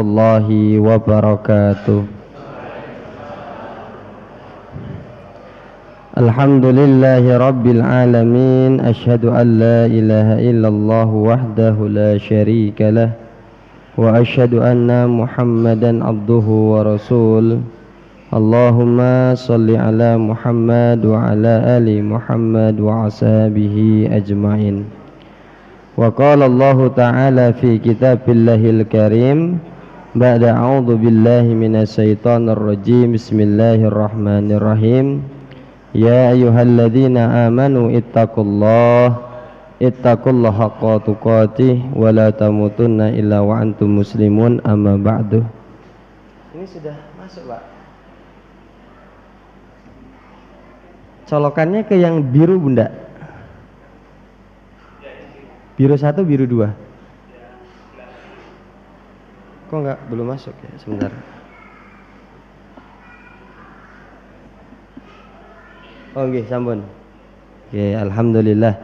warahmatullahi wabarakatuh. Alhamdulillahi rabbil alamin. Asyhadu an la ilaha illallah wahdahu la syarika lah, wa asyhadu anna Muhammadan abduhu wa rasul. Allahumma salli ala Muhammad wa ala ali Muhammad wa ashabihi ajma'in. Wa qala Allah ta'ala fi kitabillahil karim ba'da a'udzu billahi minasy syaithanir rajim. Bismillahirrahmanirrahim. Ya ayyuhalladzina amanu ittaqullaha haqqa tuqatih wa la tamutunna illa wa antum muslimun, amma ba'du. Ini sudah masuk, Pak. Colokannya ke yang biru, Bunda. Biru 1, biru 2. Kok enggak, belum masuk ya? Sebentar. Oh nggih, sampun. Oke, alhamdulillah.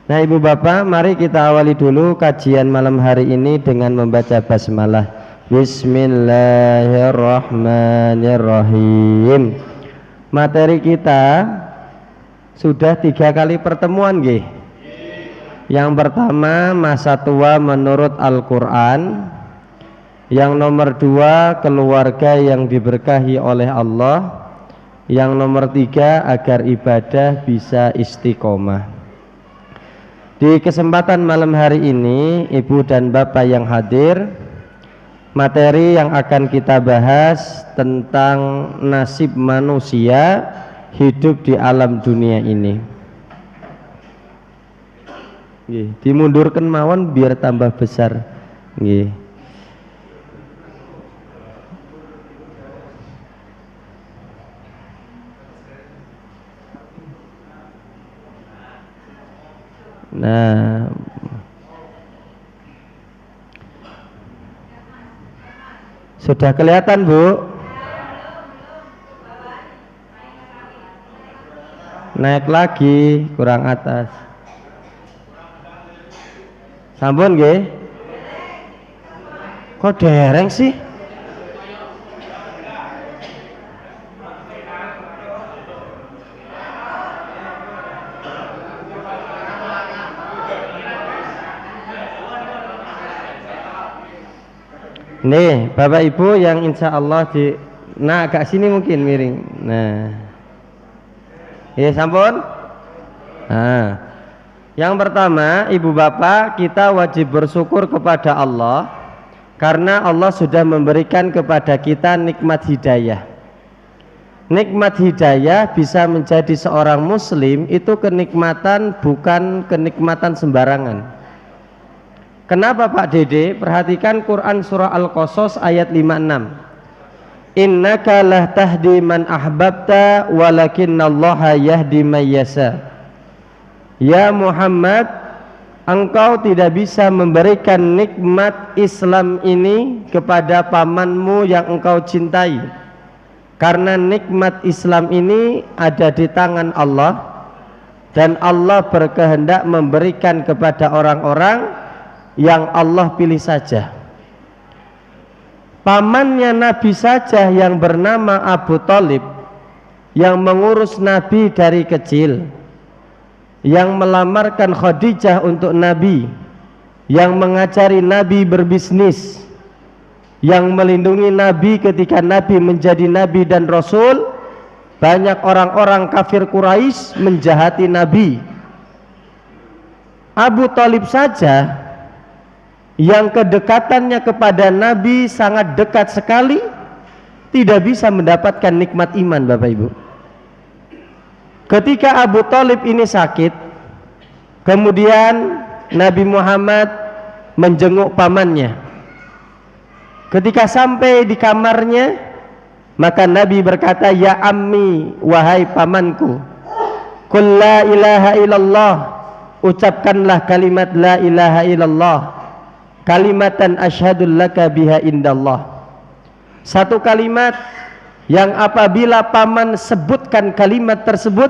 Nah, Ibu Bapak, mari kita awali dulu kajian malam hari ini dengan membaca basmalah. Bismillahirrahmanirrahim. Materi kita sudah 3 kali pertemuan nggih. Yang pertama, masa tua menurut Al-Quran. Yang nomor 2, keluarga yang diberkahi oleh Allah. Yang nomor 3, agar ibadah bisa istiqomah. Di kesempatan malam hari ini, Ibu dan Bapak yang hadir, materi yang akan kita bahas tentang nasib manusia hidup di alam dunia ini. Nggih, dimundurkan mawon biar tambah besar. Nggih. Nah, sudah kelihatan, Bu? Naik lagi, kurang atas. Sampun nggih? Kok dereng sih? Nih, Bapak Ibu yang insya Allah nah agak sini mungkin miring. Nah, ya sampun. Nah, yang pertama, Ibu Bapak, kita wajib bersyukur kepada Allah karena Allah sudah memberikan kepada kita nikmat hidayah. Nikmat hidayah bisa menjadi seorang muslim itu kenikmatan, bukan kenikmatan sembarangan. Kenapa Pak Dede? Perhatikan Quran surah Al-Qasas ayat 56. Innaka la tahdi man ahbabta walakinnallaha yahdi man yasha. Ya Muhammad, engkau tidak bisa memberikan nikmat Islam ini kepada pamanmu yang engkau cintai, karena nikmat Islam ini ada di tangan Allah, dan Allah berkehendak memberikan kepada orang-orang yang Allah pilih saja. Pamannya Nabi saja yang bernama Abu Thalib, yang mengurus Nabi dari kecil, yang melamarkan Khadijah untuk Nabi, yang mengajari Nabi berbisnis, yang melindungi Nabi ketika Nabi menjadi Nabi dan Rasul. Banyak orang-orang kafir Quraisy menjahati Nabi. Abu Thalib saja yang kedekatannya kepada Nabi sangat dekat sekali, tidak bisa mendapatkan nikmat iman, Bapak Ibu. Ketika Abu Thalib ini sakit, kemudian Nabi Muhammad menjenguk pamannya. Ketika sampai di kamarnya, maka Nabi berkata, ya ammi, wahai pamanku, qul la ilaha illallah, ucapkanlah kalimat la ilaha illallah, kalimatan asyhadu laka biha indallah. Satu kalimat yang apabila paman sebutkan kalimat tersebut,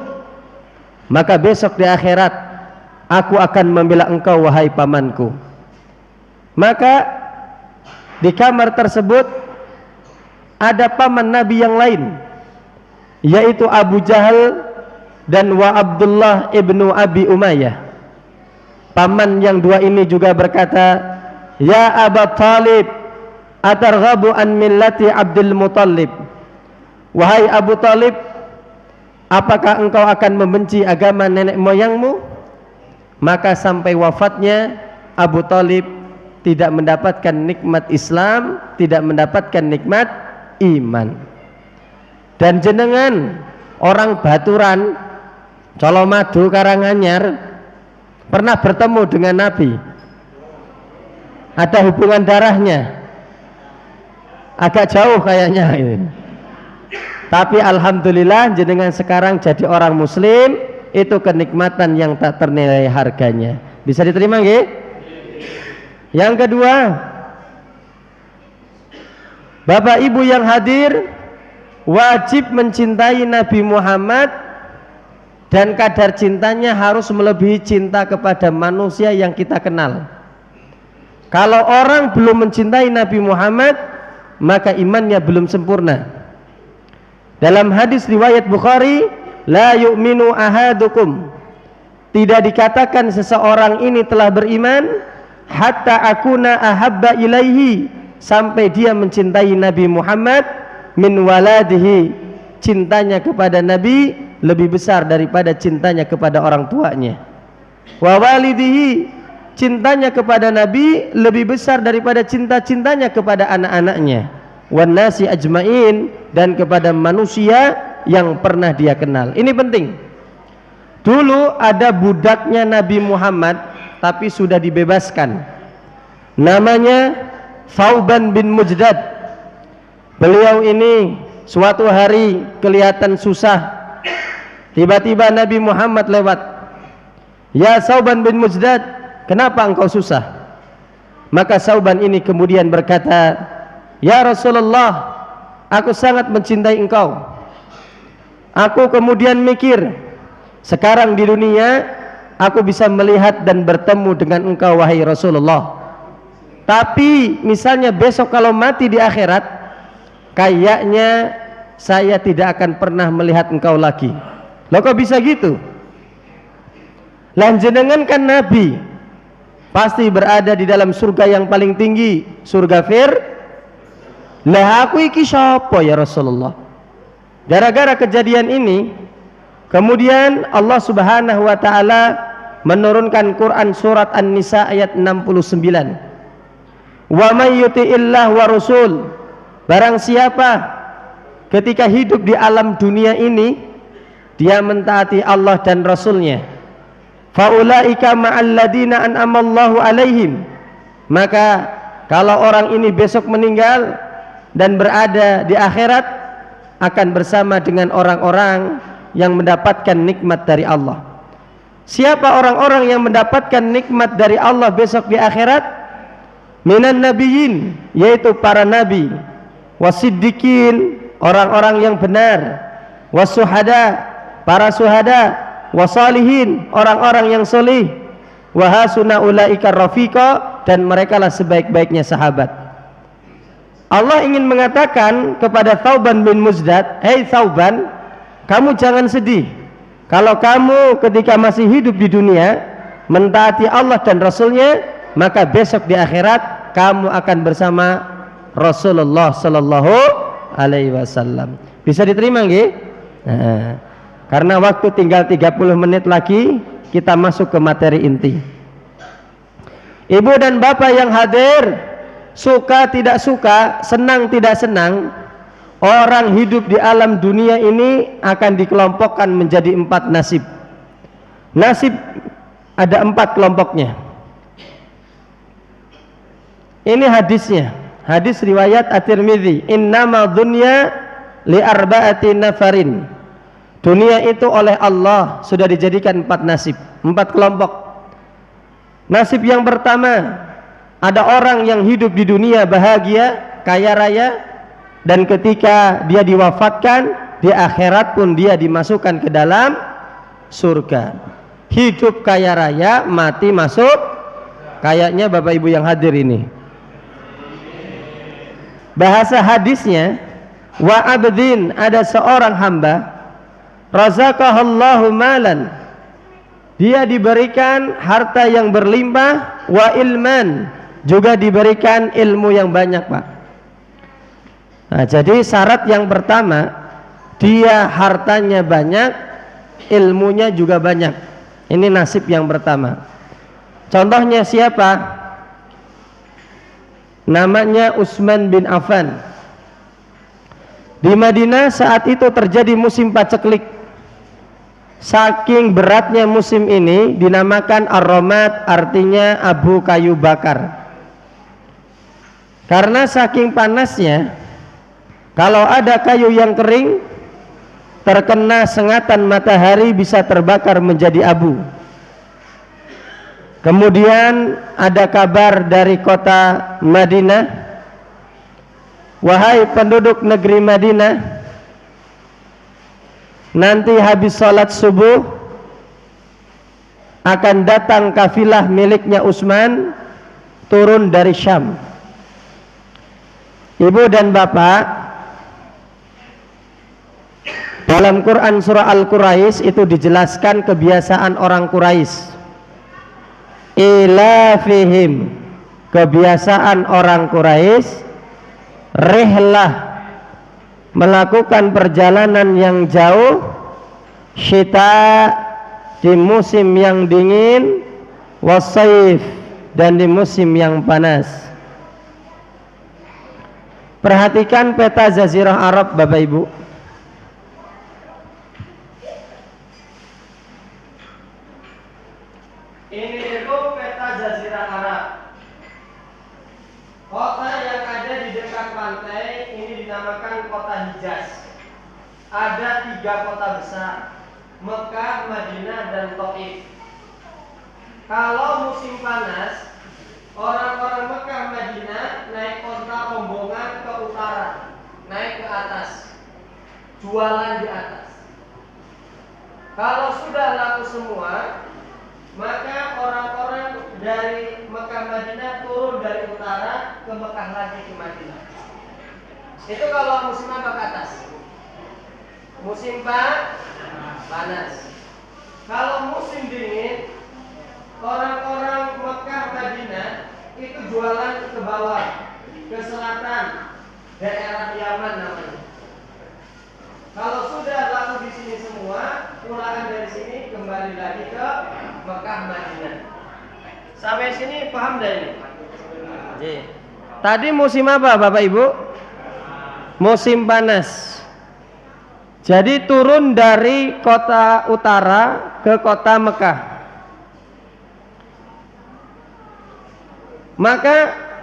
maka besok di akhirat aku akan membela engkau wahai pamanku. Maka di kamar tersebut ada paman Nabi yang lain, yaitu Abu Jahal dan wa Abdullah ibnu Abi Umayyah. Paman yang dua ini juga berkata, ya Abu Talib, atarghabu an millati Abdul Muttalib. Wahai Abu Talib, apakah engkau akan membenci agama nenek moyangmu? Maka sampai wafatnya Abu Talib tidak mendapatkan nikmat Islam, tidak mendapatkan nikmat iman. Dan jenengan orang Baturan, Colomadu, Karanganyar, pernah bertemu dengan Nabi? Ada hubungan darahnya? Agak jauh kayaknya ini. Tapi alhamdulillah jenengan sekarang jadi orang muslim, itu kenikmatan yang tak ternilai harganya. Bisa diterima nggih? Yang kedua, Bapak Ibu yang hadir, wajib mencintai Nabi Muhammad, dan kadar cintanya harus melebihi cinta kepada manusia yang kita kenal. Kalau orang belum mencintai Nabi Muhammad, maka imannya belum sempurna. Dalam hadis riwayat Bukhari, la yu'minu ahadukum, tidak dikatakan seseorang ini telah beriman hatta akuna ahabba ilaihi, sampai dia mencintai Nabi Muhammad min waladihi, cintanya kepada Nabi lebih besar daripada cintanya kepada orang tuanya. Wa walidihi, cintanya kepada Nabi lebih besar daripada cinta-cintanya kepada anak-anaknya. Wan nasi ajmain, dan kepada manusia yang pernah dia kenal. Ini penting. Dulu ada budaknya Nabi Muhammad, tapi sudah dibebaskan. Namanya Thauban bin Mujdad. Beliau ini suatu hari kelihatan susah. Tiba-tiba Nabi Muhammad lewat. Ya Thauban bin Mujdad, kenapa engkau susah? Maka Thauban ini kemudian berkata, ya Rasulullah, aku sangat mencintai engkau. Aku kemudian mikir, sekarang di dunia aku bisa melihat dan bertemu dengan engkau wahai Rasulullah, tapi misalnya besok kalau mati di akhirat, kayaknya saya tidak akan pernah melihat engkau lagi. Loh kok bisa gitu? Lanjenengan kan Nabi, pasti berada di dalam surga yang paling tinggi, surga lah aku iki sapa ya Rasulullah? Gara-gara kejadian ini, kemudian Allah Subhanahu wa taala menurunkan Quran surat An-Nisa ayat 69. Wa may yuti'illah wa rasul, barang siapa ketika hidup di alam dunia ini dia mentaati Allah dan Rasulnya, faulaika ma'al ladina an'amallahu alaihim, maka kalau orang ini besok meninggal dan berada di akhirat, akan bersama dengan orang-orang yang mendapatkan nikmat dari Allah. Siapa orang-orang yang mendapatkan nikmat dari Allah besok di akhirat? Minan nabiyyin, yaitu para nabi, wasiddiqin, orang-orang yang benar, wasuhada, para suhada, wasalihin, orang-orang yang solih, wahasuna ulaika rafiqa, dan merekalah sebaik-baiknya sahabat. Allah ingin mengatakan kepada Thauban bin Mujdad, hei Thauban, kamu jangan sedih. Kalau kamu ketika masih hidup di dunia mentaati Allah dan Rasulnya, maka besok di akhirat kamu akan bersama Rasulullah Sallallahu Alaihi Wasallam. Bisa diterima nggih? Nah, karena waktu tinggal 30 menit lagi, kita masuk ke materi inti. Ibu dan bapak yang hadir, suka tidak suka, senang tidak senang, orang hidup di alam dunia ini akan dikelompokkan menjadi 4 nasib. Nasib ada 4 kelompoknya. Ini hadisnya, hadis riwayat At-Tirmidzi, innama dunya li arba'ati nafarin, dunia itu oleh Allah sudah dijadikan 4 nasib, 4 kelompok. Nasib yang pertama, ada orang yang hidup di dunia bahagia, kaya raya, dan ketika dia diwafatkan, di akhirat pun dia dimasukkan ke dalam surga. Hidup kaya raya, mati masuk, kayaknya Bapak Ibu yang hadir ini. bahasa hadisnya, wa abdin, ada seorang hamba, razaqahallahu malan, dia diberikan harta yang berlimpah, wa ilman, juga diberikan ilmu yang banyak, Pak. Nah, jadi syarat yang pertama, dia hartanya banyak, ilmunya juga banyak. Ini nasib yang pertama. Contohnya siapa? Namanya Utsman bin Affan. Di Madinah saat itu terjadi musim paceklik. Saking beratnya musim ini dinamakan ar-ramad, artinya abu kayu bakar. Karena saking panasnya, kalau ada kayu yang kering terkena sengatan matahari bisa terbakar menjadi abu. Kemudian ada kabar dari kota Madinah, wahai penduduk negeri Madinah, nanti habis sholat subuh akan datang kafilah miliknya Utsman turun dari Syam. Ibu dan bapak, dalam Quran surah Al-Quraisy itu dijelaskan kebiasaan orang Quraisy. Ilafihim, kebiasaan orang Quraisy, rihlah, melakukan perjalanan yang jauh, syita, di musim yang dingin, wasaif, dan di musim yang panas. Perhatikan peta Jazirah Arab, Bapak Ibu. Ini itu peta Jazirah Arab. Kota yang ada di dekat pantai ini dinamakan kota Hijaz. Ada 3 kota besar, Mekah, Madinah, dan Taif. Kalau musim panas, orang-orang Mekah, Madinah naik onta rombongan ke utara, naik ke atas, jualan di atas. Kalau sudah laku semua, maka orang-orang dari Mekah, Madinah turun dari utara ke Mekah lagi ke Madinah. Itu kalau musim apa ke atas? Musim panas. Kalau musim dingin, orang-orang Mekah, Madinah itu jualan ke bawah, ke selatan, daerah Yaman namanya. Kalau sudah laku di sini semua, pulangan dari sini kembali lagi ke Mekah, Madinah. Sampai sini paham dah ini? Tadi musim apa, Bapak Ibu? Musim panas. Jadi turun dari kota utara ke kota Mekah. Maka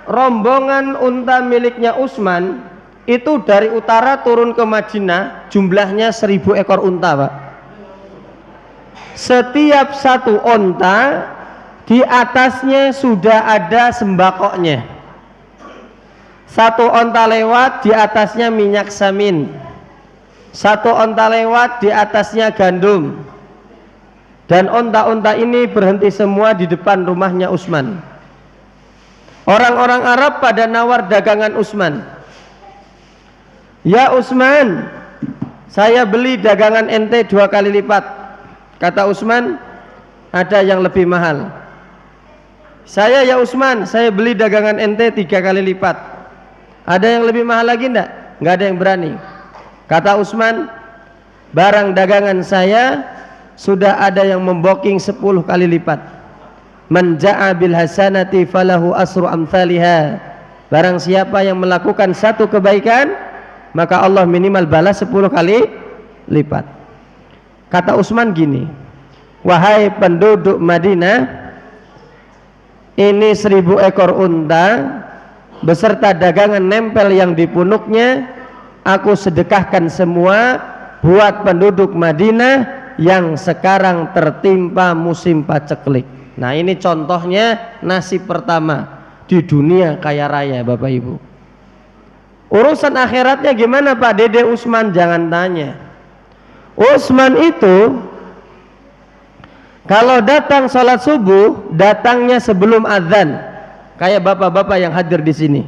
rombongan unta miliknya Utsman itu dari utara turun ke Madinah, jumlahnya 1000 ekor unta, Pak. Setiap satu unta di atasnya sudah ada sembakoknya. Satu unta lewat, di atasnya minyak samin. Satu unta lewat, di atasnya gandum. Dan unta-unta ini berhenti semua di depan rumahnya Utsman. Orang-orang Arab pada nawar dagangan Utsman. Ya Utsman, saya beli dagangan ente 2 kali lipat. Kata Utsman, ada yang lebih mahal. Saya ya Utsman, saya beli dagangan ente 3 kali lipat. Ada yang lebih mahal lagi enggak? Enggak ada yang berani. Kata Utsman, barang dagangan saya sudah ada yang memboking 10 kali lipat. Man ja'a bil hasanati falahu asru amsalihha. Barang siapa yang melakukan satu kebaikan, maka Allah minimal balas 10 kali lipat. Kata Utsman gini, wahai penduduk Madinah, ini 1000 ekor unta beserta dagangan nempel yang di punuknya, aku sedekahkan semua buat penduduk Madinah yang sekarang tertimpa musim paceklik. Nah, ini contohnya nasib pertama di dunia kaya raya, Bapak Ibu. Urusan akhiratnya gimana, Pak Dede Utsman? Jangan tanya. Utsman itu kalau datang sholat subuh, datangnya sebelum azan, kayak bapak-bapak yang hadir di sini.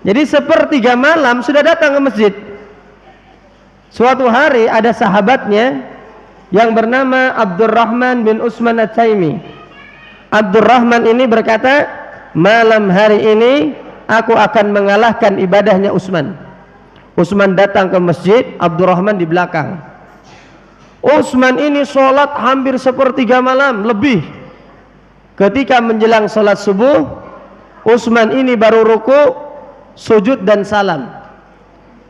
Jadi sepertiga malam sudah datang ke masjid. Suatu hari ada sahabatnya yang bernama Abdurrahman bin Utsman At-Taimi. Abdurrahman ini berkata, malam hari ini aku akan mengalahkan ibadahnya Utsman. Utsman datang ke masjid, Abdurrahman di belakang. Utsman ini sholat hampir sepertiga malam lebih. Ketika menjelang sholat subuh, Utsman ini baru ruku, sujud dan salam.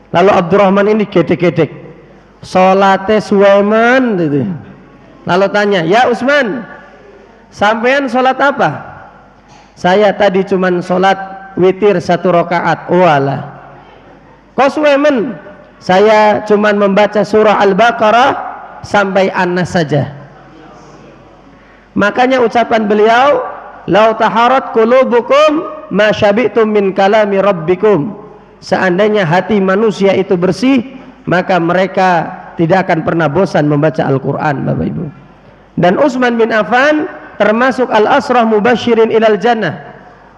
Lalu Abdurrahman ini gedek-gedek, sholatnya suweman gitu. Lalu tanya, ya Utsman, sampean sholat apa? Saya tadi cuman sholat witir 1 rakaat. Walah, kok suweman? Saya cuman membaca surah Al-Baqarah sampai An-Nas saja. Makanya ucapan beliau, lau taharat qulubukum ma syabi'tum min kalami rabbikum. Seandainya hati manusia itu bersih, maka mereka tidak akan pernah bosan membaca Al-Quran, Bapak Ibu. Dan Utsman bin Affan termasuk al-asrah mubasyirin ilal jannah,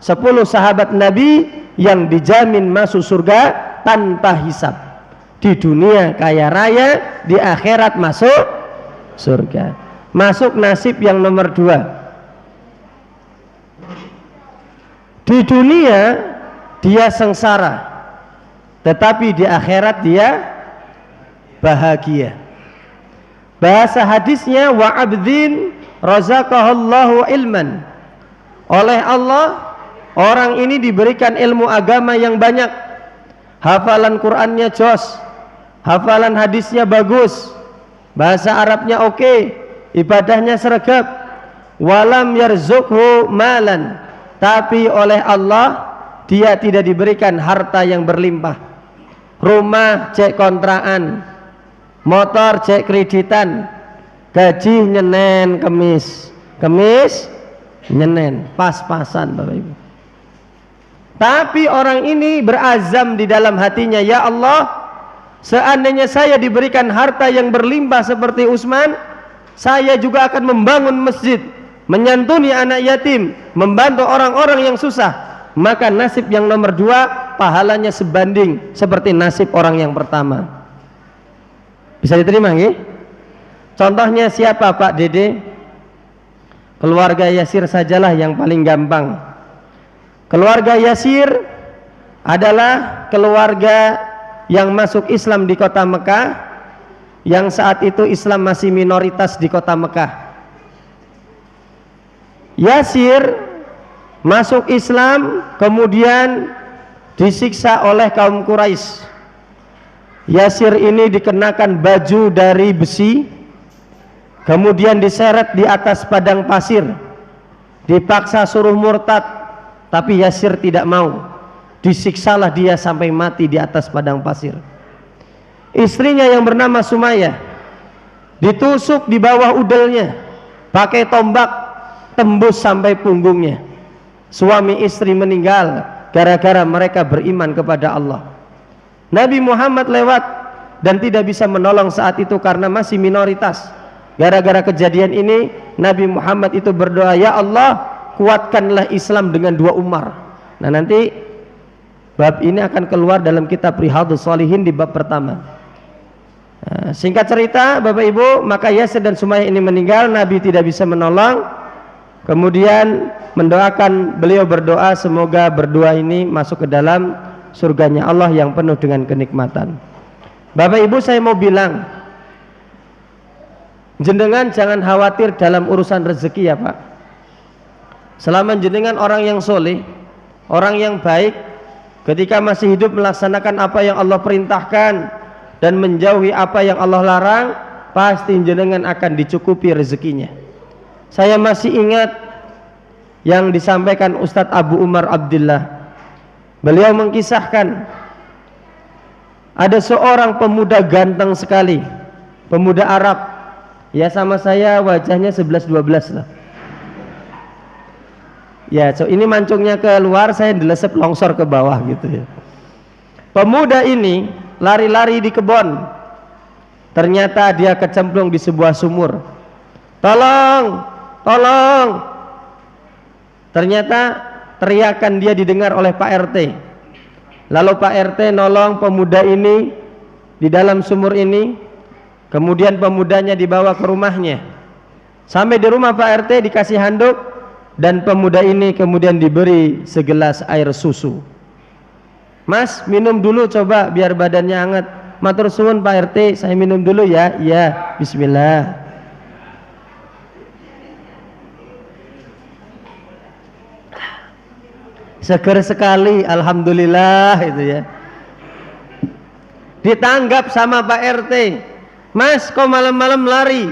10 sahabat Nabi yang dijamin masuk surga tanpa hisab. Di dunia kaya raya, di akhirat masuk surga. Masuk nasib yang nomor 2. Di dunia dia sengsara, tetapi di akhirat dia bahagia. Bahasa hadisnya, wa abdin razaqahallahu ilman. Oleh Allah, orang ini diberikan ilmu agama yang banyak. Hafalan Qur'annya jos, hafalan hadisnya bagus, bahasa Arabnya oke, ibadahnya sergap. Walam yarzuqhu malan, tapi oleh Allah dia tidak diberikan harta yang berlimpah. Rumah cek kontrakan, motor cek kreditan, gaji nyenen kemis, kemis nyenen, pas-pasan Bapak Ibu. Tapi orang ini berazam di dalam hatinya, ya Allah, seandainya saya diberikan harta yang berlimpah seperti Utsman, saya juga akan membangun masjid, menyantuni anak yatim, membantu orang-orang yang susah. Maka nasib yang nomor 2 pahalanya sebanding seperti nasib orang yang pertama. Bisa diterima nggih? Contohnya siapa Pak Dede? Keluarga Yasir sajalah yang paling gampang. Keluarga Yasir adalah keluarga yang masuk Islam di kota Mekah, yang saat itu Islam masih minoritas di kota Mekah. Yasir masuk Islam, kemudian disiksa oleh kaum Quraisy. Yasir ini dikenakan baju dari besi, kemudian diseret di atas padang pasir, dipaksa suruh murtad, tapi Yasir tidak mau. Disiksalah dia sampai mati di atas padang pasir. Istrinya yang bernama Sumayyah ditusuk di bawah udelnya pakai tombak, tembus sampai punggungnya. Suami istri meninggal gara-gara mereka beriman kepada Allah. Nabi Muhammad lewat dan tidak bisa menolong saat itu karena masih minoritas. Gara-gara kejadian ini Nabi Muhammad itu berdoa, ya Allah, kuatkanlah Islam dengan 2 Umar. Nah, nanti bab ini akan keluar dalam kitab Riyadhus Shalihin di bab pertama. Nah, singkat cerita Bapak Ibu, maka Yasir dan Sumayyah ini meninggal, Nabi tidak bisa menolong. Kemudian mendoakan, beliau berdoa semoga berdua ini masuk ke dalam surganya Allah yang penuh dengan kenikmatan. Bapak Ibu, saya mau bilang, jenengan jangan khawatir dalam urusan rezeki ya Pak. Selama jenengan orang yang soleh, orang yang baik, ketika masih hidup melaksanakan apa yang Allah perintahkan dan menjauhi apa yang Allah larang, pasti jenengan akan dicukupi rezekinya. Saya masih ingat yang disampaikan Ustadz Abu Umar Abdullah. Beliau mengkisahkan ada seorang pemuda ganteng sekali, pemuda Arab, ya sama saya wajahnya 11-12 lah. Ya, so ini mancungnya keluar, saya dilesep longsor ke bawah gitu ya. Pemuda ini lari-lari di kebun, ternyata dia kecemplung di sebuah sumur. Tolong, tolong. Ternyata teriakan dia didengar oleh Pak RT. lalu Pak RT nolong pemuda ini di dalam sumur ini, kemudian pemudanya dibawa ke rumahnya. Sampai di rumah Pak RT dikasih handuk, dan pemuda ini kemudian diberi segelas air susu. Mas, minum dulu coba biar badannya hangat. Matur suwun Pak RT, saya minum dulu ya. Ya, bismillah. Seger sekali, alhamdulillah itu ya. Ditanggap sama Pak RT. Mas, kok malam-malam lari?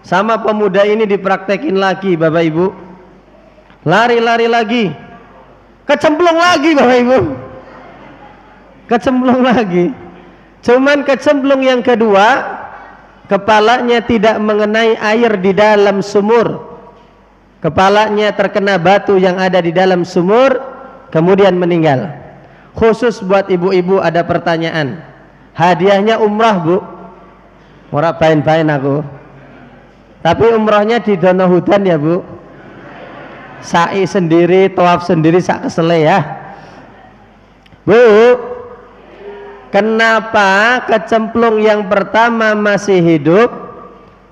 Sama pemuda ini dipraktekin lagi Bapak Ibu. Lari-lari lagi, kecemplung lagi Bapak Ibu, kecemplung lagi. Cuman kecemplung yang kedua, kepalanya tidak mengenai air di dalam sumur, kepalanya terkena batu yang ada di dalam sumur, kemudian meninggal. Khusus buat ibu-ibu ada pertanyaan, hadiahnya umrah Bu, ora bain-bain aku, tapi umrahnya di Donohudan ya Bu, sa'i sendiri, tawaf sendiri, sak kesele ya Bu. Kenapa kecemplung yang pertama masih hidup,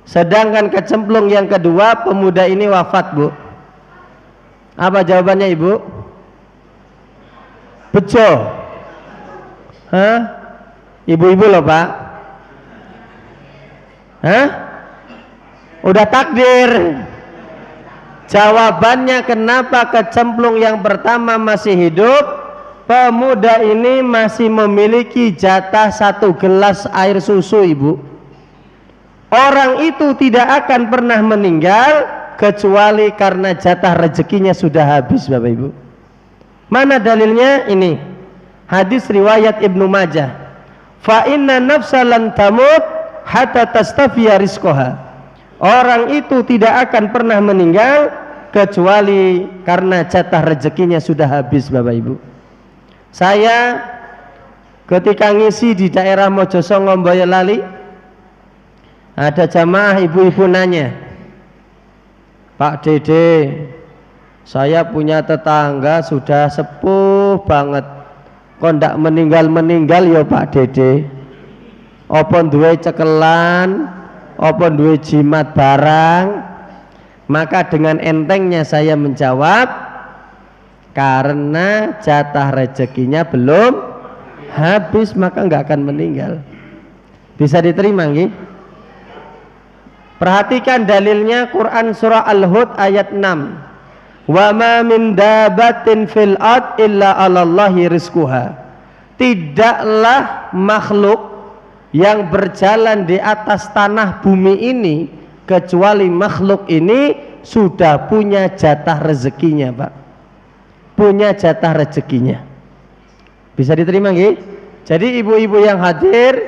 sedangkan kecemplung yang kedua pemuda ini wafat Bu? Apa jawabannya Ibu? Bejo? Hah? Ibu-ibu loh Pak. Hah? Udah takdir. Jawabannya kenapa kecemplung yang pertama masih hidup, pemuda ini masih memiliki jatah 1 gelas air susu Ibu. Orang itu tidak akan pernah meninggal kecuali karena jatah rezekinya sudah habis Bapak Ibu. Mana dalilnya? Ini hadis riwayat Ibnu Majah, fa inna nafsa lan tamut hatta tastafiya rizqaha. Orang itu tidak akan pernah meninggal kecuali karena jatah rezekinya sudah habis Bapak Ibu. Saya ketika ngisi di daerah Mojosongo Boyolali, ada jamaah ibu-ibu nanya, Pak Dede, saya punya tetangga sudah sepuh banget, kok ndak meninggal-meninggal ya Pak Dede? Apa duwe cekelan, apa duwe jimat barang? Maka dengan entengnya saya menjawab, karena jatah rezekinya belum habis maka nggak akan meninggal. Bisa diterima nggih? Perhatikan dalilnya, Quran surah Al-Hud ayat 6. Wa ma min dabatin fil ard illa 'alallahi rizquha. Tidaklah makhluk yang berjalan di atas tanah bumi ini kecuali makhluk ini sudah punya jatah rezekinya Pak, punya jatah rezekinya. Bisa diterima nggih? Jadi ibu-ibu yang hadir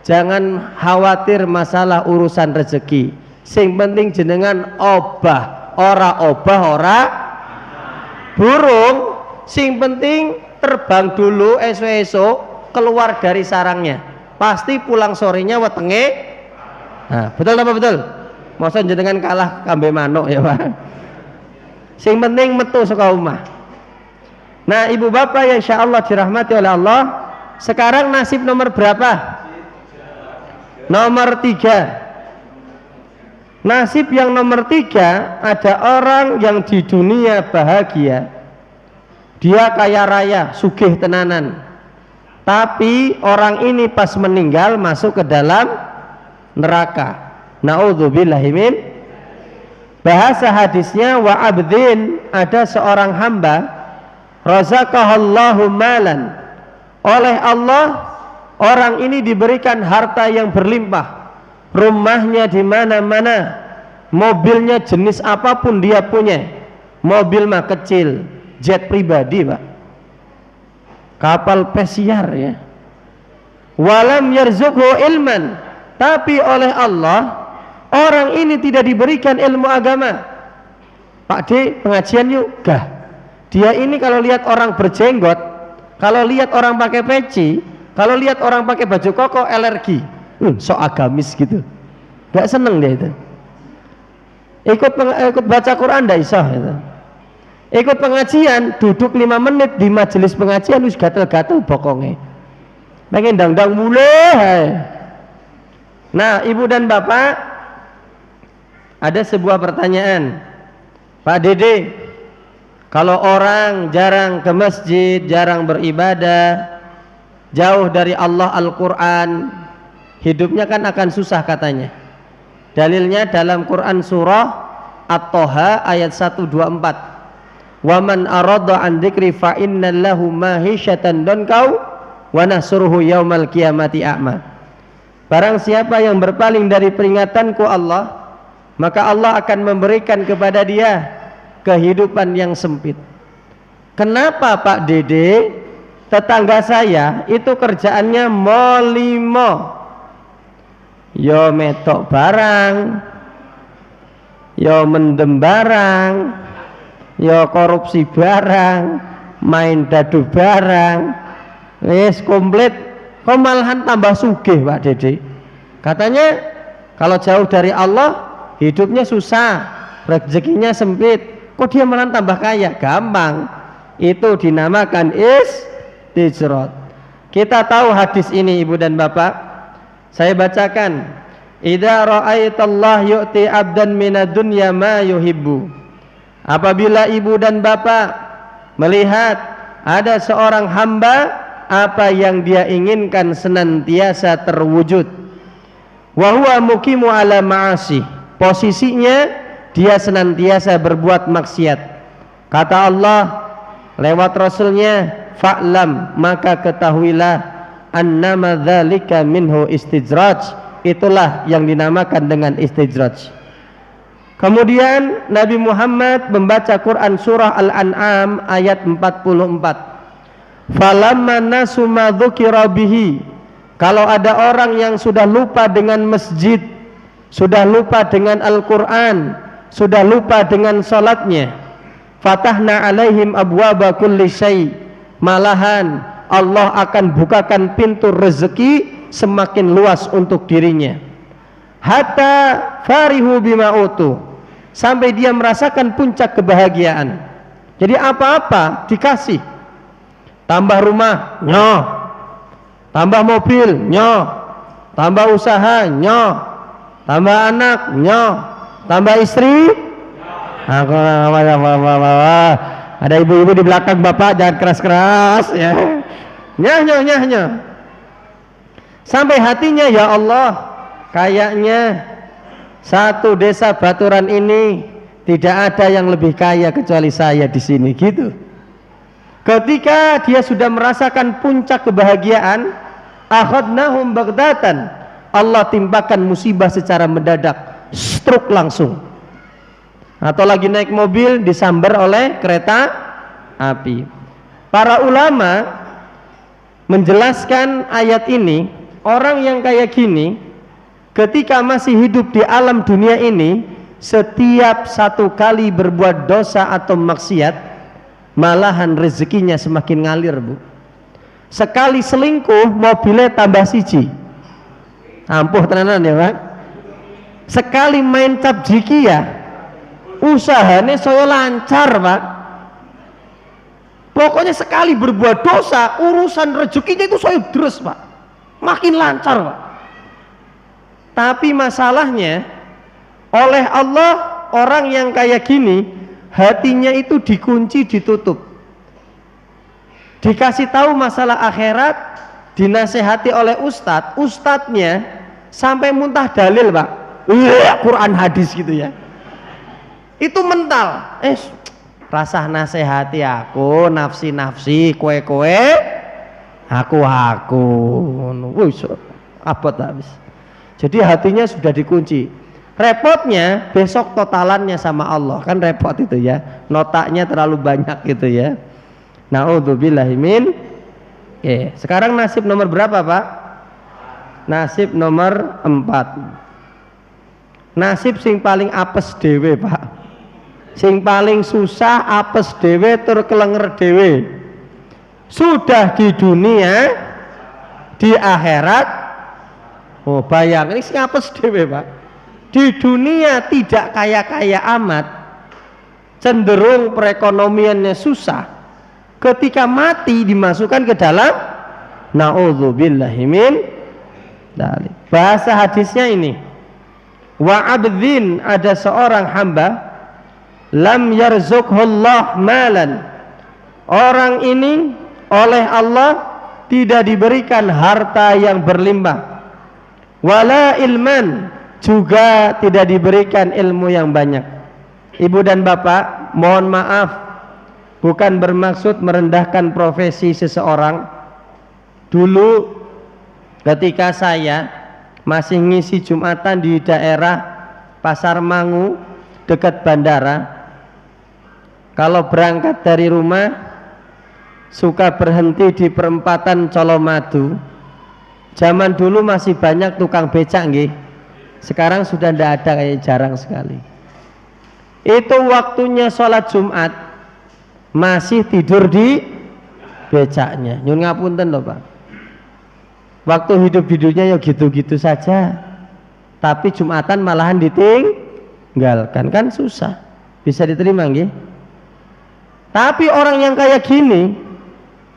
jangan khawatir masalah urusan rezeki. Sing penting jenengan obah ora burung, sing penting terbang dulu esok keluar dari sarangnya, pasti pulang sorenya wetenge. Nah, betul apa betul? Masa jenengan kalah kambe manuk ya Pak. Sing penting metu saka omah. Nah ibu bapak yang insyaallah dirahmati oleh Allah, sekarang nasib nomor berapa? Nomor 3. Nasib yang nomor 3, ada orang yang di dunia bahagia, dia kaya raya, sugih tenanan, tapi orang ini pas meninggal masuk ke dalam neraka. Na'udzubillahi min. Bahasa hadisnya, wa abdin, ada seorang hamba, razaqahallahu malan, oleh Allah orang ini diberikan harta yang berlimpah, rumahnya di mana-mana, mobilnya jenis apapun dia punya, mobil mah kecil, jet pribadi Pak, kapal pesiar ya. Walam yarzuqhu ilman, tapi oleh Allah orang ini tidak diberikan ilmu agama. Pak D, pengajian yuk, gah. Dia ini kalau lihat orang berjenggot, kalau lihat orang pakai peci, kalau lihat orang pakai baju koko, alergi. So agamis gitu, gak seneng dia itu. Ikut baca Quran ndak iso gitu. Ikut pengajian, duduk 5 menit di majelis pengajian wis gatel-gatel bokonge. Pengen dangdang mulai. Nah, Ibu dan Bapak, ada sebuah pertanyaan. Pak Dede, kalau orang jarang ke masjid, jarang beribadah, jauh dari Allah Al-Quran, hidupnya kan akan susah katanya. Dalilnya dalam Quran surah At-Toha ayat 124. Wa man arada an dzikri fa innallahu mahisyatan donkau wa nahsuruhu yaumal qiyamati a'ma. Barang siapa yang berpaling dari peringatanku Allah, maka Allah akan memberikan kepada dia kehidupan yang sempit. Kenapa Pak Dede? Tetangga saya itu kerjaannya molimo, yo metok barang, yo mendem barang, yo korupsi barang, main dadu barang, wis komplit. Kok malahan tambah sugih Pak Dede? Katanya kalau jauh dari Allah hidupnya susah, rezekinya sempit. Kok dia malah tambah kaya? Gampang, itu dinamakan istijrot. Kita tahu hadis ini Ibu dan Bapak. Saya bacakan. Idza ra'aitallah yu'ti 'abdan minad dunya ma yuhibbu. Apabila Ibu dan Bapak melihat ada seorang hamba, apa yang dia inginkan senantiasa terwujud, wa huwa muqimu ala ma'asi, posisinya dia senantiasa berbuat maksiat. Kata Allah lewat Rasulnya, fa'lam, maka ketahuilah, annama dzalika minhu istijraj, itulah yang dinamakan dengan istijraj. Kemudian Nabi Muhammad membaca Quran surah Al-An'am ayat 44. Falamma nasu ma dzukira bihi, kalau ada orang yang sudah lupa dengan masjid, sudah lupa dengan Al-Quran, sudah lupa dengan salatnya, fatahna alaihim abwaba kulli syai, malahan Allah akan bukakan pintu rezeki semakin luas untuk dirinya. Hatta farihu bima utu, sampai dia merasakan puncak kebahagiaan. Jadi apa-apa dikasih. Tambah rumah, nyoh. Tambah mobil, nyoh. Tambah usaha, nyoh. Tambah anak, nyoh. Tambah istri, aku ada ibu-ibu di belakang Bapak, jangan keras-keras ya. Nyah. Sampai hatinya, ya Allah, kayaknya satu desa Baturan ini tidak ada yang lebih kaya kecuali saya di sini, gitu. Ketika dia sudah merasakan puncak kebahagiaan, akhadnahum baghdatan, Allah timpakan musibah secara mendadak, stroke langsung. Atau lagi naik mobil disambar oleh kereta api. Para ulama menjelaskan ayat ini, orang yang kayak gini ketika masih hidup di alam dunia ini, setiap satu kali berbuat dosa atau maksiat, malahan rezekinya semakin ngalir, Bu. Sekali selingkuh mobilnya tambah siji, ampuh tenanan ya Pak. Sekali main cap jiki ya, usahanya saya lancar Pak. Pokoknya sekali berbuat dosa, urusan rezekinya itu saya deres Pak, makin lancar Pak. Tapi masalahnya oleh Allah, orang yang kayak gini hatinya itu dikunci, ditutup. Dikasih tahu masalah akhirat, dinasehati oleh ustadznya sampai muntah dalil Pak, Quran hadis gitu ya. Itu mental, rasah nasehati aku, nafsi kue aku abot habis. Jadi hatinya sudah dikunci. Repotnya besok totalannya sama Allah, kan repot itu ya, notaknya terlalu banyak gitu ya. Naudzubillahi min. Sekarang nasib nomor berapa Pak? Nasib nomor 4. Nasib sing paling apes dewe Pak, sing paling susah apes dewe tur kelenger dewe. Sudah di dunia, di akhirat, oh bayang ini sing apes dewe Pak. Di dunia tidak kaya-kaya amat, cenderung perekonomiannya susah, ketika mati dimasukkan ke dalam naudzubillahi min dzalik. Bahasa hadisnya ini, wa abdin, ada seorang hamba lam yarzuqhullah malan, orang ini oleh Allah tidak diberikan harta yang berlimpah, wala ilman, juga tidak diberikan ilmu yang banyak. Ibu dan bapak, mohon maaf, bukan bermaksud merendahkan profesi seseorang. Dulu ketika saya masih ngisi Jumatan di daerah Pasar Mangu dekat bandara, kalau berangkat dari rumah suka berhenti di perempatan Colomadu. Zaman dulu masih banyak tukang becak nggih. Sekarang sudah tidak ada, kayak jarang sekali. Itu waktunya sholat Jumat masih tidur di becaknya. Nyun ngapunten loh Pak, waktu hidup-hidupnya ya gitu-gitu saja, tapi Jumatan malahan ditinggalkan, kan susah. Bisa diterima nggih? Tapi orang yang kayak gini,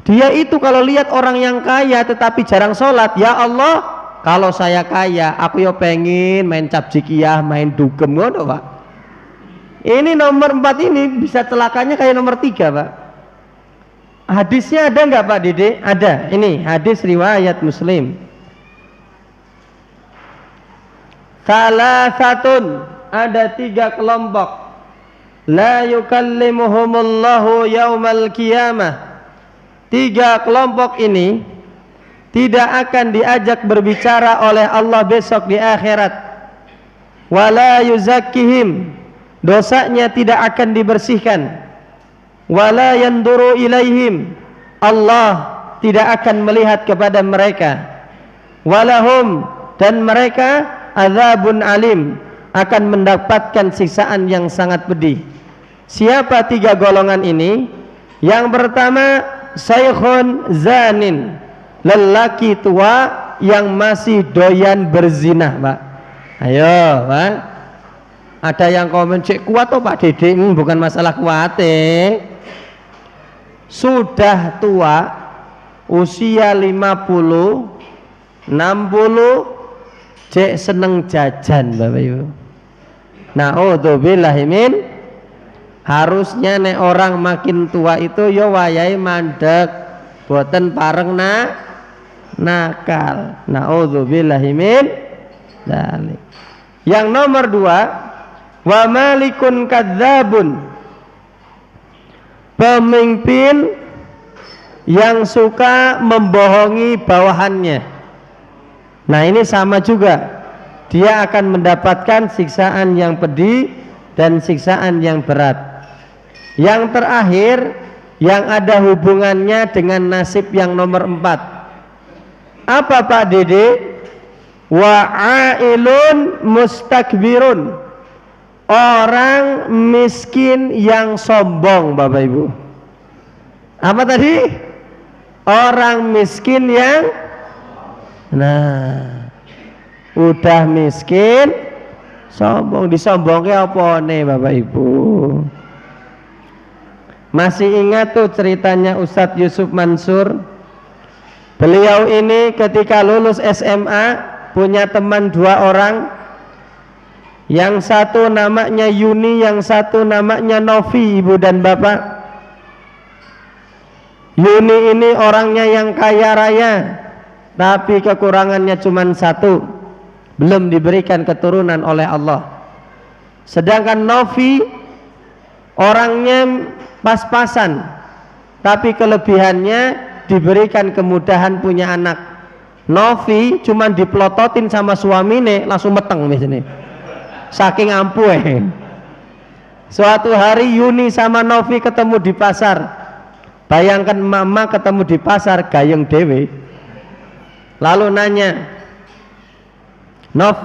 dia itu kalau lihat orang yang kaya tetapi jarang sholat, ya Allah, kalau saya kaya aku ya pengen main capjikiyah, main dugem, ngono Pak. Ini nomor 4 ini bisa celakanya kayak nomor 3 Pak. Hadisnya ada nggak Pak Dede? Ada. Ini hadis riwayat Muslim. Salasatun, ada 3 kelompok, la yukallimuhumullahu yaumal qiyamah. 3 kelompok ini tidak akan diajak berbicara oleh Allah besok di akhirat. Wala yuzakkihim, dosanya tidak akan dibersihkan. Wala yanduru ilaihim, Allah tidak akan melihat kepada mereka. Walahum, dan mereka azabun alim, akan mendapatkan siksaan yang sangat pedih. Siapa 3 golongan ini? Yang pertama, syekhun zanin, lelaki tua yang masih doyan berzina Pak. Ayo Pak, ada yang komen cek kuat toh Pak Dede? Bukan masalah kuat, sudah tua, usia 50, 60, cek seneng jajan Bapak Ibu. Na'udzubillahi min, harusnya nek orang makin tua itu yo wayahe mandek, boten pareng nakal. Na'udzubillahi min dzalik. Yang nomor 2, wa malikun kadzabun, pemimpin yang suka membohongi bawahannya. Nah ini sama juga, dia akan mendapatkan siksaan yang pedih dan siksaan yang berat. Yang terakhir, yang ada hubungannya dengan nasib yang nomor 4, apa Pak Dede? Wa'ailun mustakbirun, orang miskin yang sombong Bapak Ibu. Apa tadi? Orang miskin yang, nah, udah miskin sombong. Disombongnya apa nih Bapak Ibu? Masih ingat tuh ceritanya Ustadz Yusuf Mansur? Beliau ini ketika lulus SMA punya teman 2 orang, yang satu namanya Yuni, yang satu namanya Novi. Ibu dan bapak, Yuni ini orangnya yang kaya raya, tapi kekurangannya cuma 1, belum diberikan keturunan oleh Allah. Sedangkan Novi orangnya pas-pasan, tapi kelebihannya diberikan kemudahan punya anak. Novi cuman diplototin sama suamine langsung meteng misalnya, saking ampuh. Suatu hari Yuni sama Novi ketemu di pasar. Bayangkan mama ketemu di pasar gayeng dewe, lalu nanya, Nov,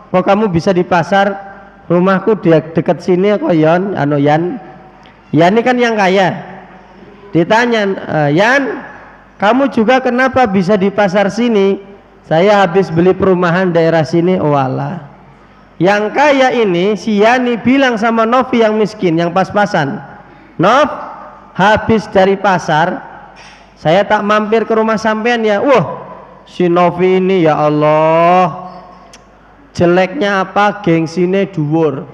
kok kamu bisa di pasar? Rumahku dekat sini kok Yan, Yan ini kan yang kaya. Ditanya, Yan, kamu juga kenapa bisa di pasar sini? Saya habis beli perumahan daerah sini. Oh alah, Yang kaya ini si Yani bilang sama Novi yang miskin, yang pas-pasan, Nov, habis dari pasar saya tak mampir ke rumah sampean ya. Wah, si Novi ini ya Allah, jeleknya apa, gengsine dhuwur.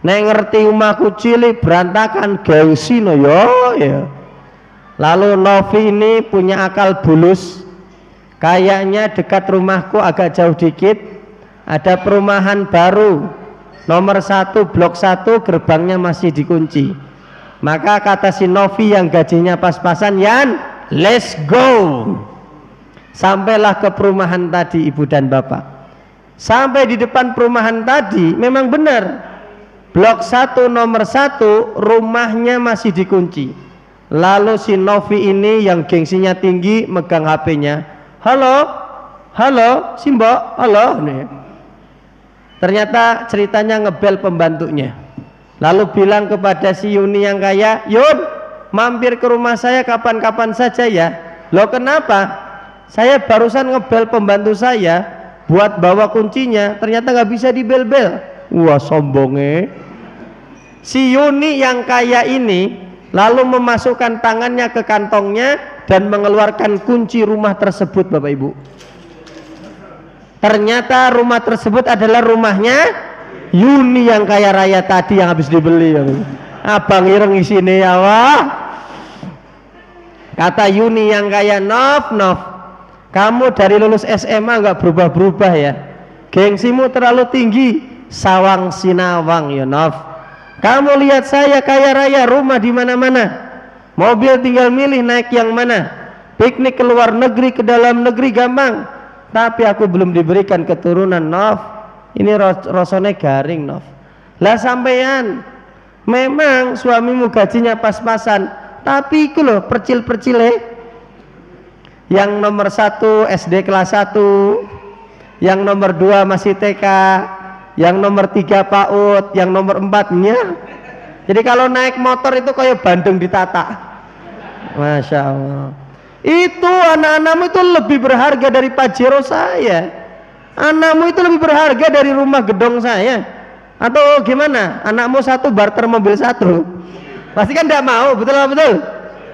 Nek ngerti omahku cilik berantakan gengsine ya. Lalu Novi ini punya akal bulus. Kayaknya dekat rumahku agak jauh dikit ada perumahan baru nomor 1 blok 1, gerbangnya masih dikunci. Maka kata si Novi yang gajinya pas-pasan, Yan, let's go. Sampailah ke perumahan tadi ibu dan bapak. Sampai di depan perumahan tadi memang benar blok 1 nomor 1 rumahnya masih dikunci. Lalu si Novi ini yang gengsinya tinggi megang HP-nya. Halo Simbo, halo nih. Ternyata ceritanya ngebel pembantunya. Lalu bilang kepada si Yuni yang kaya, Yun, mampir ke rumah saya kapan-kapan saja ya. Loh kenapa? Saya barusan ngebel pembantu saya buat bawa kuncinya, ternyata nggak bisa dibel-bel. Wah, sombongnya. Si Yuni yang kaya ini lalu memasukkan tangannya ke kantongnya dan mengeluarkan kunci rumah tersebut, Bapak Ibu. Ternyata rumah tersebut adalah rumahnya Yuni yang kaya raya tadi yang habis dibeli. Abang ireng isine ya wah. Kata Yuni yang kaya, Nov, kamu dari lulus SMA nggak berubah-berubah ya. Gengsimu terlalu tinggi, sawang sinawang ya Nov. Kamu lihat saya kaya raya, rumah di mana-mana, mobil tinggal milih naik yang mana, piknik ke luar negeri, ke dalam negeri gampang, tapi aku belum diberikan keturunan. Nov, ini rasanya garing Nov. Lah sampean memang suamimu gajinya pas-pasan, tapi itu loh percil-percil yang nomor 1 SD kelas 1, yang nomor 2 masih TK, yang nomor 3 PAUD, yang nomor 4-nya. Jadi kalau naik motor itu kayak Bandung ditata. Masya Allah. Itu anak-anakmu itu lebih berharga dari Pajero saya. Anakmu itu lebih berharga dari rumah gedong saya. Atau gimana? Anakmu 1 barter mobil 1. Pasti kan tidak mau, betul?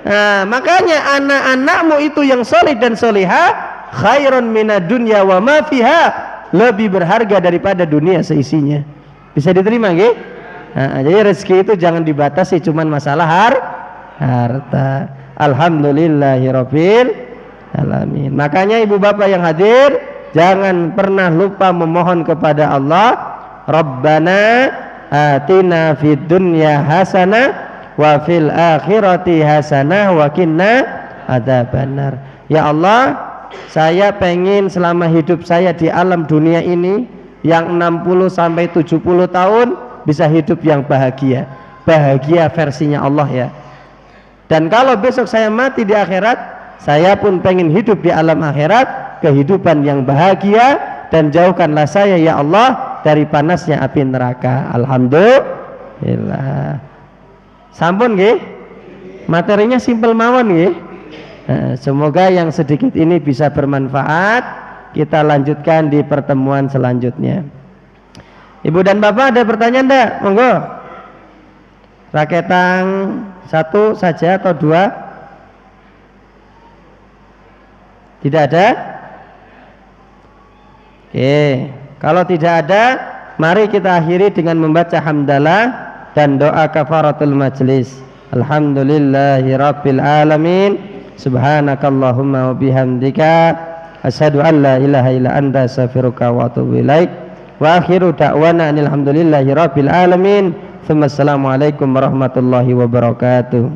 Nah, makanya anak-anakmu itu yang solih dan solihah khairun minad dunya wa ma fiha, lebih berharga daripada dunia seisinya. Bisa diterima nggih? Nah, jadi rezeki itu jangan dibatasi cuman masalah harta. Alhamdulillahirabbil alamin. Makanya ibu bapak yang hadir, jangan pernah lupa memohon kepada Allah, Rabbana atina fid dunya hasanah wa fil akhirati hasanah wa qina adzabannar. Ya Allah, saya pengen selama hidup saya di alam dunia ini yang 60 sampai 70 tahun bisa hidup yang bahagia versinya Allah ya. Dan kalau besok saya mati di akhirat, saya pun pengen hidup di alam akhirat kehidupan yang bahagia, dan jauhkanlah saya ya Allah dari panasnya api neraka. Alhamdulillah. Sampun nggih? Materinya simpel mawon nggih. Semoga yang sedikit ini bisa bermanfaat. Kita lanjutkan di pertemuan selanjutnya. Ibu dan bapak ada pertanyaan enggak? Monggo. Raketang 1 saja atau 2? Tidak ada? Oke, kalau tidak ada, mari kita akhiri dengan membaca hamdalah dan doa kafaratul majlis. Alhamdulillahirabbil alamin. Subhanakallahumma wa bihamdika asyhadu an la ilaha illa anta astaghfiruka wa atubu ilaik. Wa akhiru da'wana alhamdulillahirabbil alamin. Assalamualaikum warahmatullahi wabarakatuh.